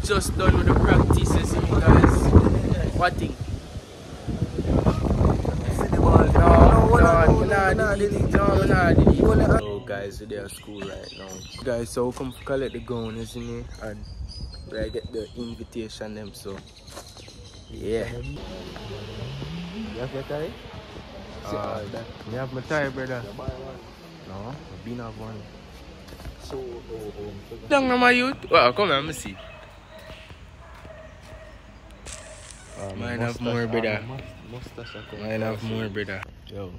Just done with the practices, you guys. What thing? Oh guys, we're at school right now. Guys, so we come to collect the gown, isn't it? And I get the invitation them, so yeah. You have your tie? You have my tie, brother. No, I've been have one. So, down on my youth. Well, come on, let me see. Mine have more, brother. Mine have more, brother. Yo.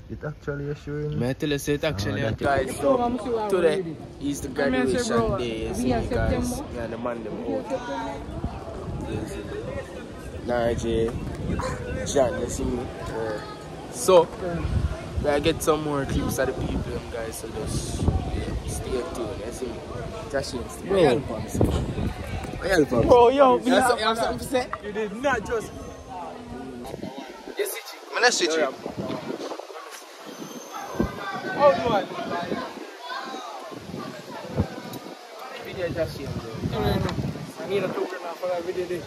It actually assuring me. I tell you, it actually. Guys, so today is the graduation day. You see, guys. Me and the man them out. Najee, John, you see me. So, I get some more clips of the people, guys. So just stay tuned. You see me. Bro. Bro, yo, you have something to say? You did not just. Yes, Chichi. I'm not Chichi. How do I? Video just here. I need a token for that video.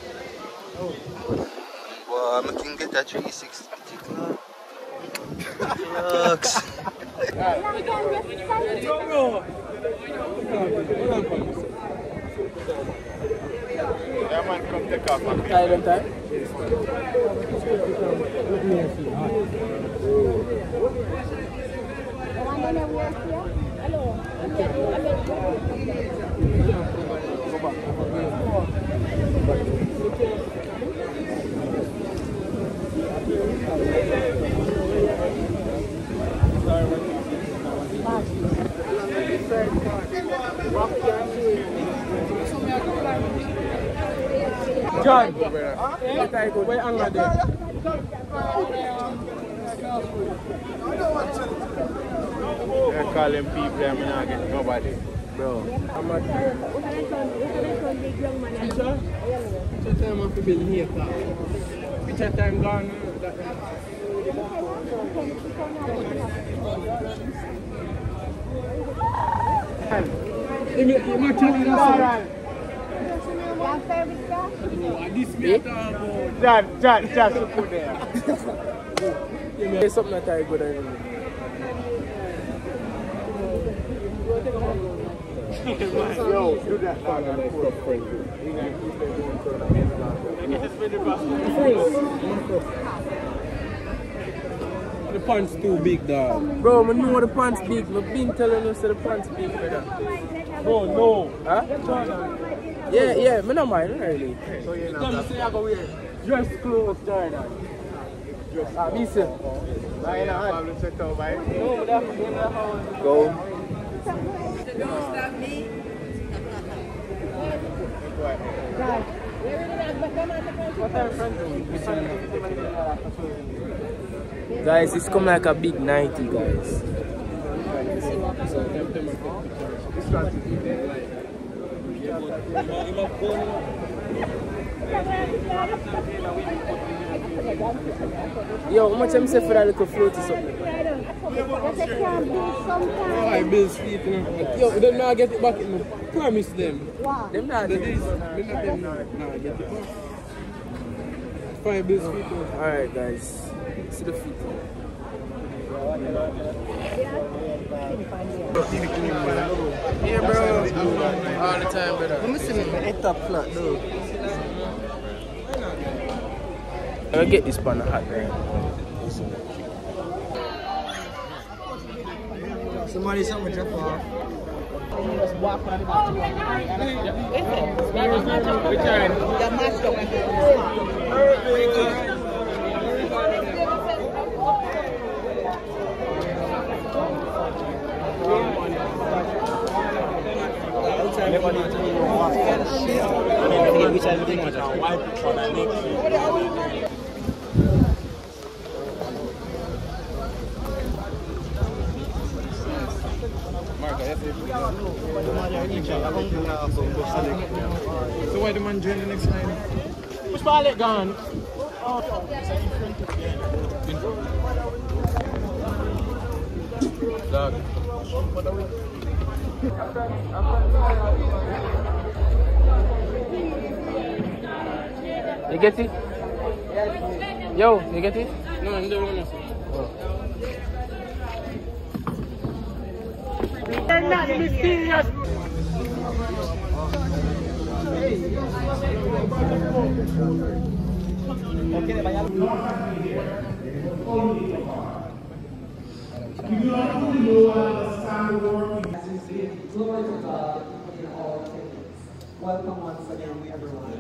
Well, I can get that 360 Lux. Yeah, man, come take off. Time? John, where are they? They're calling people, I'm not getting nobody. Bro, I'm a Which time have to build here? Which time gone? John, just put there. There's something that I good at. Yo, do that now. The pants too big, dog. Bro, I know the pants big. I've been telling you the pants big, brother. Bro, no. Huh? Yeah, I don't mind, really. So you know, say I go wear dress clothes, Jordan. Me say. I know, check out, man. No, that's Go. Don't stop me. Guys, it's come like a big 90, guys. Yo, how much am I say for that little float or something? But they can't build sometimes. I build sleep, you know. Yo, they not get it back in me. Promise them. Wow. Them not They doing not them nah, get it back. 5 bills feet. Alright guys, see the feet. Yeah bro, all the time brother. Let me see me head top flat though. I'll get this pan hot right. Somebody something drop off. So why the man join the next time? Which ball gone? Dog. You get it? Yo, you get it? No, I'm doing it. They're not mysterious. Welcome once again, everyone.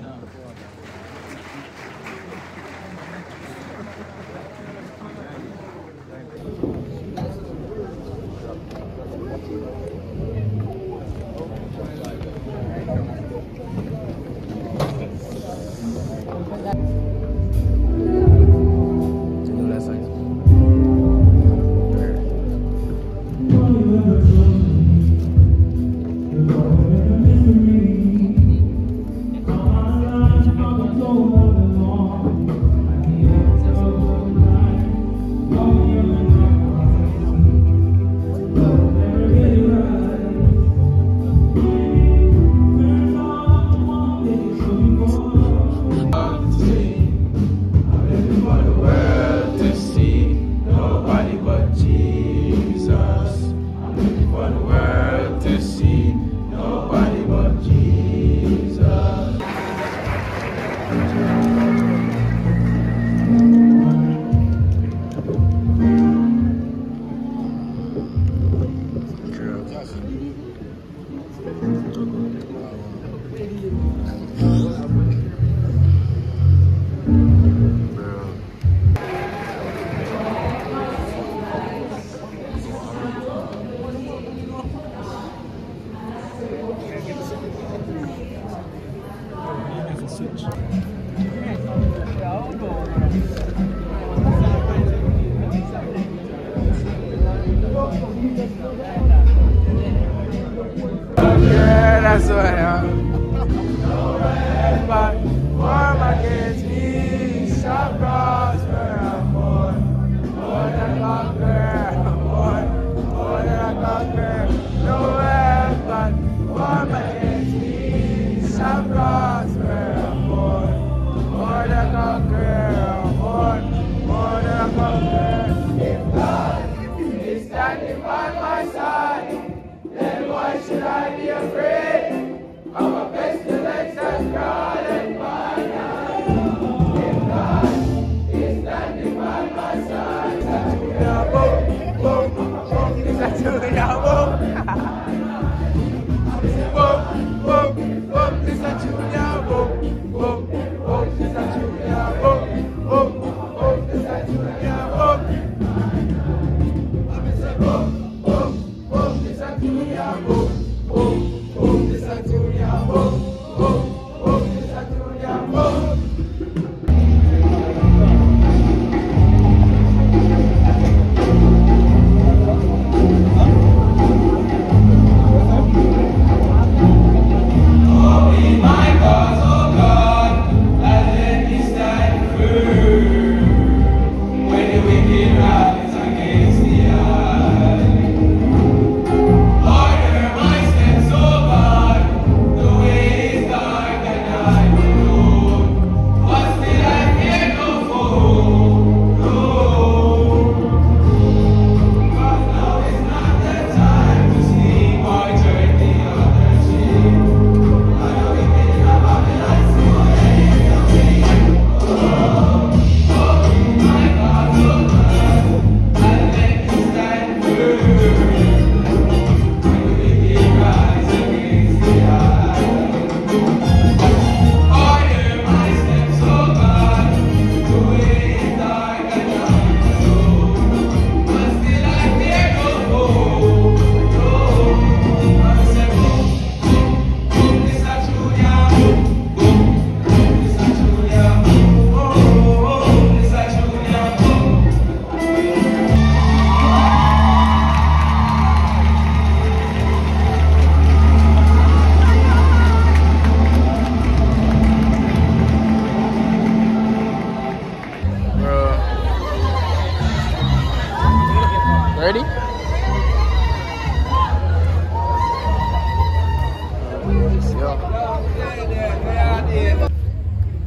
Ready?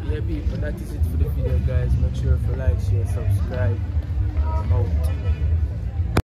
Yeah, people, that is it for the video, guys. Make sure to like, share, subscribe. I'm out.